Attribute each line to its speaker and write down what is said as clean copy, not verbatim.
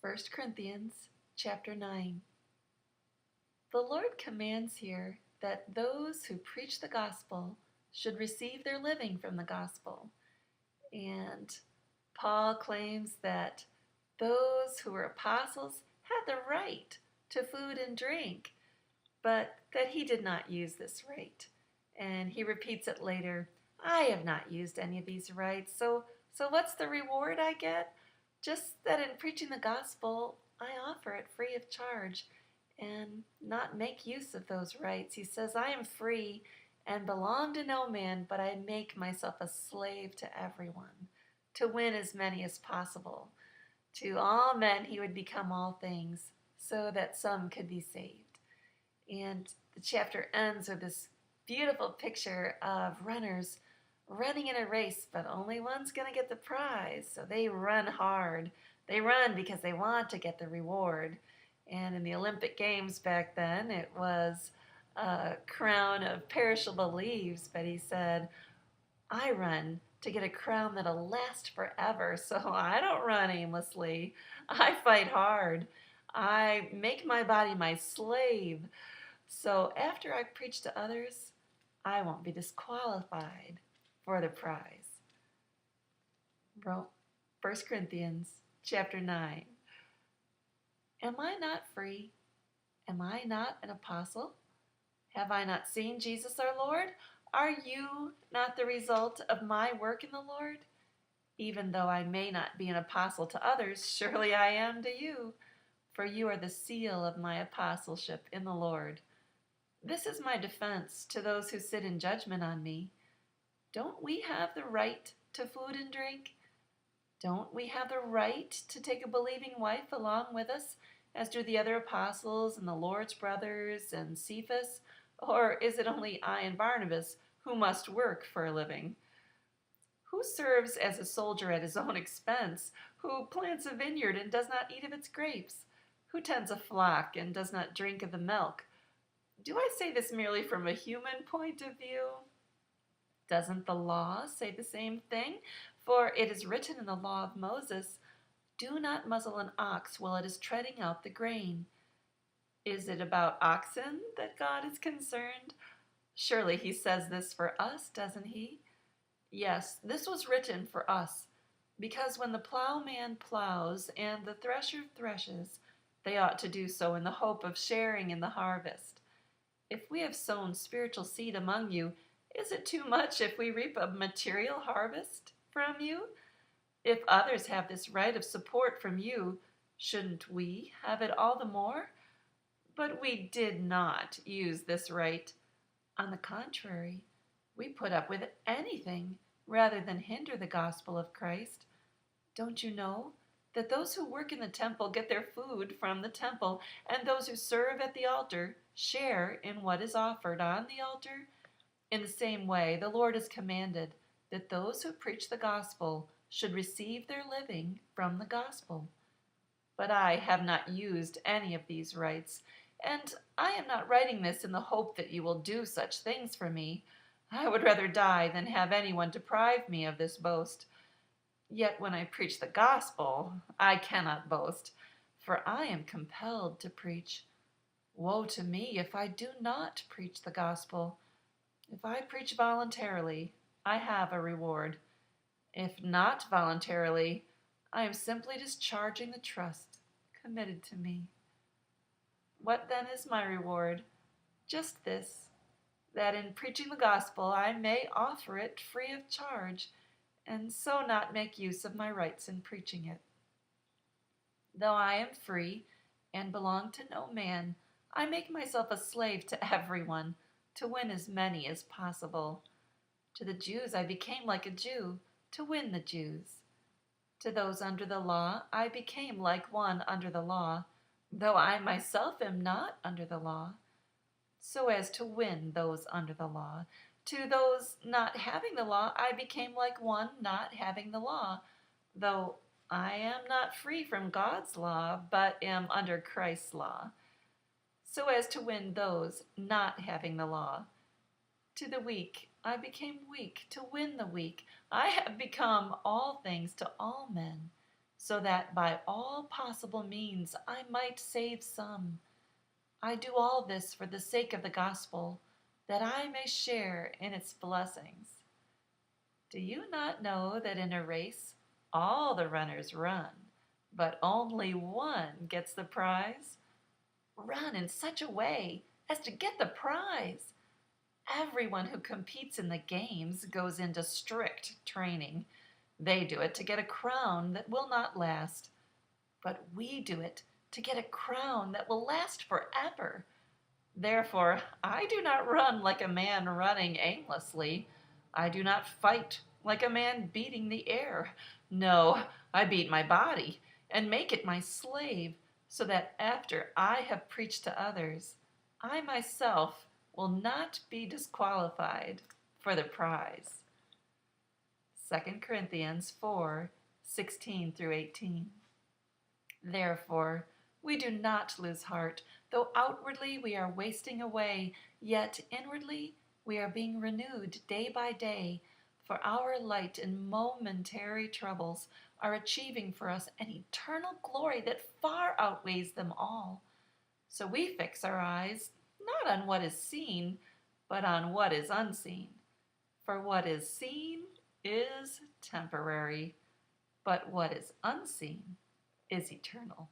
Speaker 1: 1 Corinthians chapter 9. The Lord commands here that those who preach the gospel should receive their living from the gospel. And Paul claims that those who were apostles had the right to food and drink, but that he did not use this right. And he repeats it later, I have not used any of these rights, so what's the reward I get? Just that in preaching the gospel, I offer it free of charge and not make use of those rights. He says, I am free and belong to no man, but I make myself a slave to everyone, to win as many as possible. To all men he would become all things, so that some could be saved. And the chapter ends with this beautiful picture of runners running in a race, but only one's going to get the prize. So they run hard. They run because they want to get the reward. And in the Olympic Games back then, it was a crown of perishable leaves. But he said, I run to get a crown that'll last forever. So I don't run aimlessly. I fight hard. I make my body my slave. So after I preach to others, I won't be disqualified for the prize. 1 Corinthians chapter 9. Am I not free? Am I not an apostle? Have I not seen Jesus our Lord? Are you not the result of my work in the Lord? Even though I may not be an apostle to others, surely I am to you, for you are the seal of my apostleship in the Lord. This is my defense to those who sit in judgment on me. Don't we have the right to food and drink? Don't we have the right to take a believing wife along with us, as do the other apostles and the Lord's brothers and Cephas? Or is it only I and Barnabas who must work for a living? Who serves as a soldier at his own expense? Who plants a vineyard and does not eat of its grapes? Who tends a flock and does not drink of the milk? Do I say this merely from a human point of view? Doesn't the law say the same thing? For it is written in the law of Moses, do not muzzle an ox while it is treading out the grain. Is it about oxen that God is concerned? Surely he says this for us, doesn't he? Yes, this was written for us, because when the plowman plows and the thresher threshes, they ought to do so in the hope of sharing in the harvest. If we have sown spiritual seed among you, is it too much if we reap a material harvest from you? If others have this right of support from you, shouldn't we have it all the more? But we did not use this right. On the contrary, we put up with anything rather than hinder the gospel of Christ. Don't you know that those who work in the temple get their food from the temple, and those who serve at the altar share in what is offered on the altar? In the same way, the Lord has commanded that those who preach the gospel should receive their living from the gospel. But I have not used any of these rights, and I am not writing this in the hope that you will do such things for me. I would rather die than have anyone deprive me of this boast. Yet when I preach the gospel, I cannot boast, for I am compelled to preach. Woe to me if I do not preach the gospel. If I preach voluntarily, I have a reward. If not voluntarily, I am simply discharging the trust committed to me. What then is my reward? Just this, that in preaching the gospel I may offer it free of charge, and so not make use of my rights in preaching it. Though I am free and belong to no man, I make myself a slave to everyone, to win as many as possible. To the Jews I became like a Jew, to win the Jews. To those under the law I became like one under the law, though I myself am not under the law, so as to win those under the law. To those not having the law I became like one not having the law, though I am not free from God's law, but am under Christ's law, so as to win those not having the law. To the weak I became weak, to win the weak. I have become all things to all men, so that by all possible means I might save some. I do all this for the sake of the gospel, that I may share in its blessings. Do you not know that in a race all the runners run, but only one gets the prize? Run in such a way as to get the prize. Everyone who competes in the games goes into strict training. They do it to get a crown that will not last, but we do it to get a crown that will last forever. Therefore, I do not run like a man running aimlessly. I do not fight like a man beating the air. No, I beat my body and make it my slave, so that after I have preached to others, I myself will not be disqualified for the prize. 2 Corinthians 4:16 through 18. Therefore, we do not lose heart, though outwardly we are wasting away, yet inwardly we are being renewed day by day, for our light and momentary troubles are achieving for us an eternal glory that far outweighs them all. So we fix our eyes not on what is seen, but on what is unseen. For what is seen is temporary, but what is unseen is eternal.